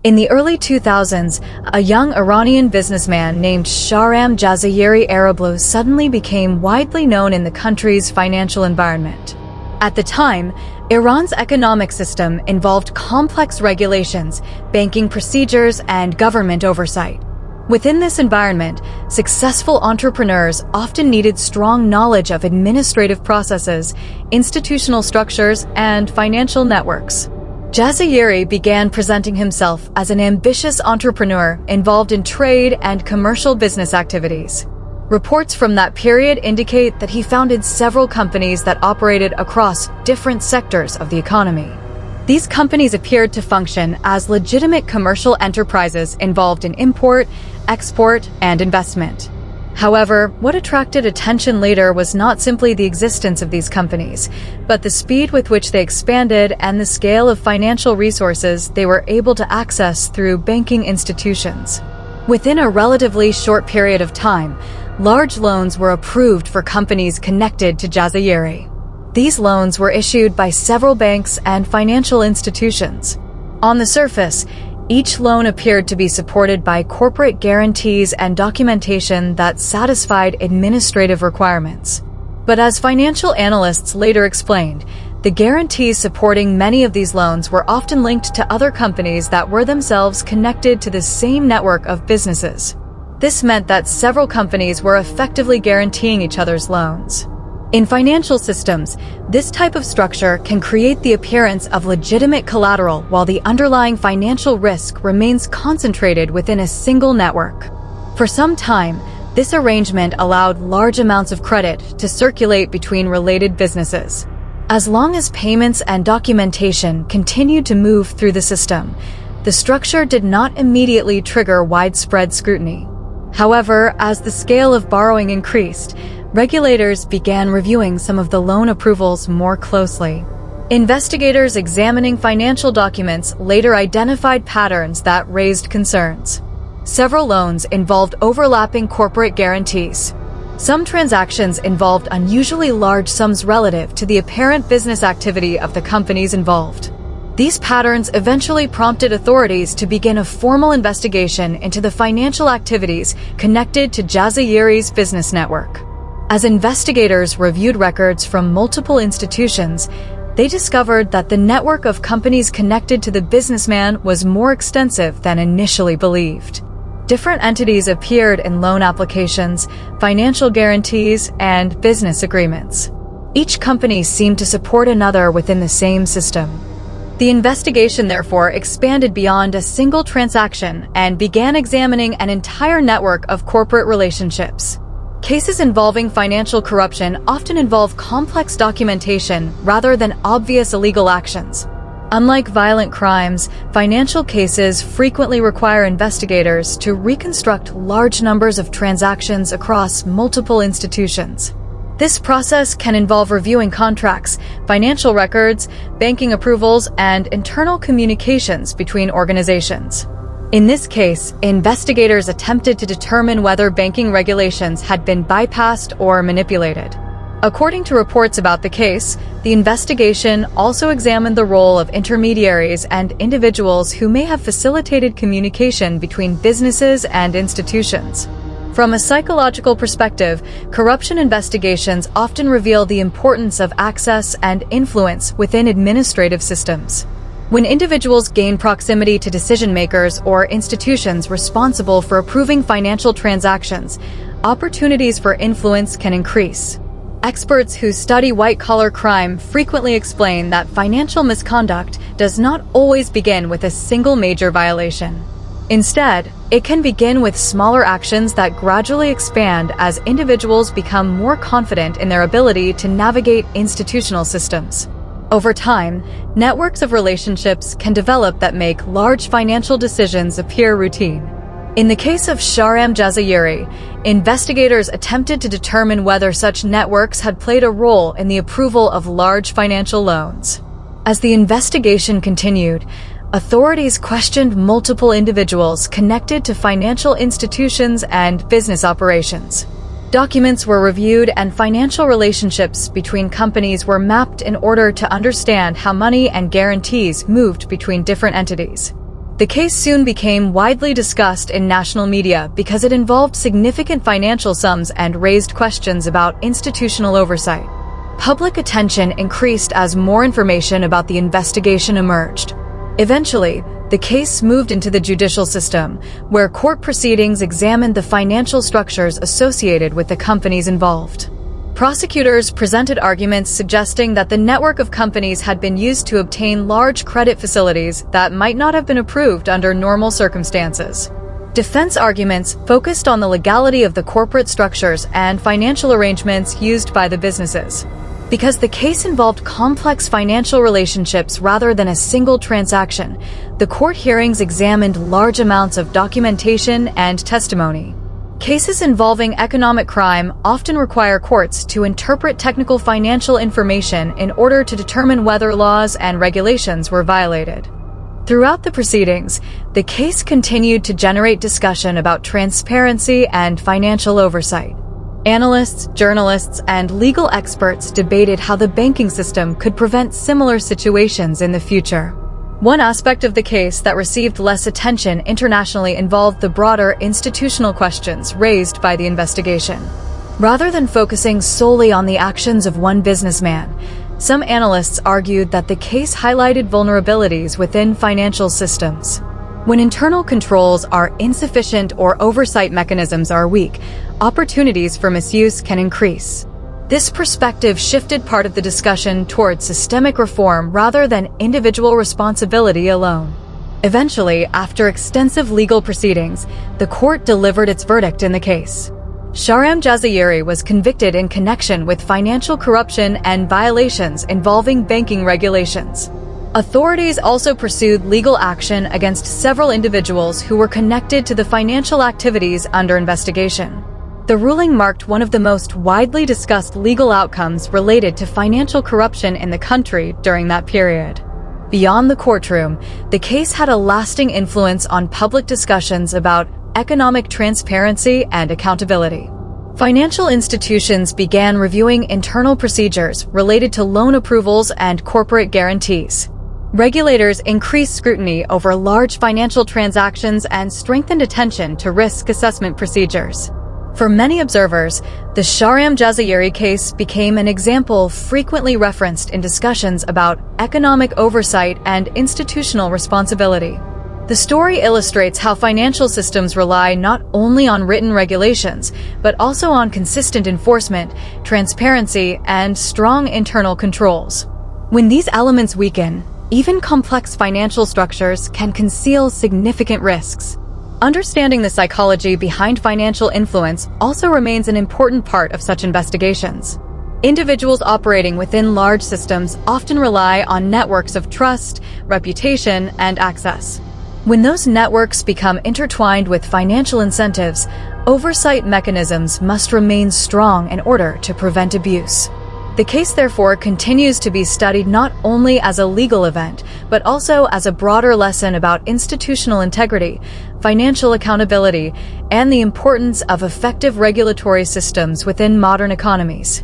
In the early 2000s, a young Iranian businessman named Shahram Jazayeri suddenly became widely known in the country's financial environment. At the time, Iran's economic system involved complex regulations, banking procedures, and government oversight. Within this environment, successful entrepreneurs often needed strong knowledge of administrative processes, institutional structures, and financial networks. Jazayeri began presenting himself as an ambitious entrepreneur involved in trade and commercial business activities. Reports from that period indicate that he founded several companies that operated across different sectors of the economy. These companies appeared to function as legitimate commercial enterprises involved in import, export, and investment. However, what attracted attention later was not simply the existence of these companies, but the speed with which they expanded and the scale of financial resources they were able to access through banking institutions. Within a relatively short period of time, large loans were approved for companies connected to Jazayeri. These loans were issued by several banks and financial institutions. On the surface, each loan appeared to be supported by corporate guarantees and documentation that satisfied administrative requirements. But as financial analysts later explained, the guarantees supporting many of these loans were often linked to other companies that were themselves connected to the same network of businesses. This meant that several companies were effectively guaranteeing each other's loans. In financial systems, this type of structure can create the appearance of legitimate collateral while the underlying financial risk remains concentrated within a single network. For some time, this arrangement allowed large amounts of credit to circulate between related businesses. As long as payments and documentation continued to move through the system, the structure did not immediately trigger widespread scrutiny. However, as the scale of borrowing increased, regulators began reviewing some of the loan approvals more closely. Investigators examining financial documents later identified patterns that raised concerns. Several loans involved overlapping corporate guarantees. Some transactions involved unusually large sums relative to the apparent business activity of the companies involved. These patterns eventually prompted authorities to begin a formal investigation into the financial activities connected to Jazayeri's business network. As investigators reviewed records from multiple institutions, they discovered that the network of companies connected to the businessman was more extensive than initially believed. Different entities appeared in loan applications, financial guarantees, and business agreements. Each company seemed to support another within the same system. The investigation therefore expanded beyond a single transaction and began examining an entire network of corporate relationships. Cases involving financial corruption often involve complex documentation rather than obvious illegal actions. Unlike violent crimes, financial cases frequently require investigators to reconstruct large numbers of transactions across multiple institutions. This process can involve reviewing contracts, financial records, banking approvals, and internal communications between organizations. In this case, investigators attempted to determine whether banking regulations had been bypassed or manipulated. According to reports about the case, the investigation also examined the role of intermediaries and individuals who may have facilitated communication between businesses and institutions. From a psychological perspective, corruption investigations often reveal the importance of access and influence within administrative systems. When individuals gain proximity to decision-makers or institutions responsible for approving financial transactions, opportunities for influence can increase. Experts who study white-collar crime frequently explain that financial misconduct does not always begin with a single major violation. Instead, it can begin with smaller actions that gradually expand as individuals become more confident in their ability to navigate institutional systems. Over time, networks of relationships can develop that make large financial decisions appear routine. In the case of Shahram Jazayeri, investigators attempted to determine whether such networks had played a role in the approval of large financial loans. As the investigation continued, authorities questioned multiple individuals connected to financial institutions and business operations. Documents were reviewed and financial relationships between companies were mapped in order to understand how money and guarantees moved between different entities. The case soon became widely discussed in national media because it involved significant financial sums and raised questions about institutional oversight. Public attention increased as more information about the investigation emerged. Eventually, the case moved into the judicial system, where court proceedings examined the financial structures associated with the companies involved. Prosecutors presented arguments suggesting that the network of companies had been used to obtain large credit facilities that might not have been approved under normal circumstances. Defense arguments focused on the legality of the corporate structures and financial arrangements used by the businesses. Because the case involved complex financial relationships rather than a single transaction, the court hearings examined large amounts of documentation and testimony. Cases involving economic crime often require courts to interpret technical financial information in order to determine whether laws and regulations were violated. Throughout the proceedings, the case continued to generate discussion about transparency and financial oversight. Analysts, journalists, and legal experts debated how the banking system could prevent similar situations in the future. One aspect of the case that received less attention internationally involved the broader institutional questions raised by the investigation. Rather than focusing solely on the actions of one businessman, some analysts argued that the case highlighted vulnerabilities within financial systems. When internal controls are insufficient or oversight mechanisms are weak, opportunities for misuse can increase. This perspective shifted part of the discussion toward systemic reform rather than individual responsibility alone. Eventually, after extensive legal proceedings, the court delivered its verdict in the case. Shahram Jazayeri was convicted in connection with financial corruption and violations involving banking regulations. Authorities also pursued legal action against several individuals who were connected to the financial activities under investigation. The ruling marked one of the most widely discussed legal outcomes related to financial corruption in the country during that period. Beyond the courtroom, the case had a lasting influence on public discussions about economic transparency and accountability. Financial institutions began reviewing internal procedures related to loan approvals and corporate guarantees. Regulators increased scrutiny over large financial transactions and strengthened attention to risk assessment procedures. For many observers, the Shahram Jazayeri case became an example frequently referenced in discussions about economic oversight and institutional responsibility. The story illustrates how financial systems rely not only on written regulations, but also on consistent enforcement, transparency, and strong internal controls. When these elements weaken, even complex financial structures can conceal significant risks. Understanding the psychology behind financial influence also remains an important part of such investigations. Individuals operating within large systems often rely on networks of trust, reputation, and access. When those networks become intertwined with financial incentives, oversight mechanisms must remain strong in order to prevent abuse. The case, therefore, continues to be studied not only as a legal event, but also as a broader lesson about institutional integrity, financial accountability, and the importance of effective regulatory systems within modern economies.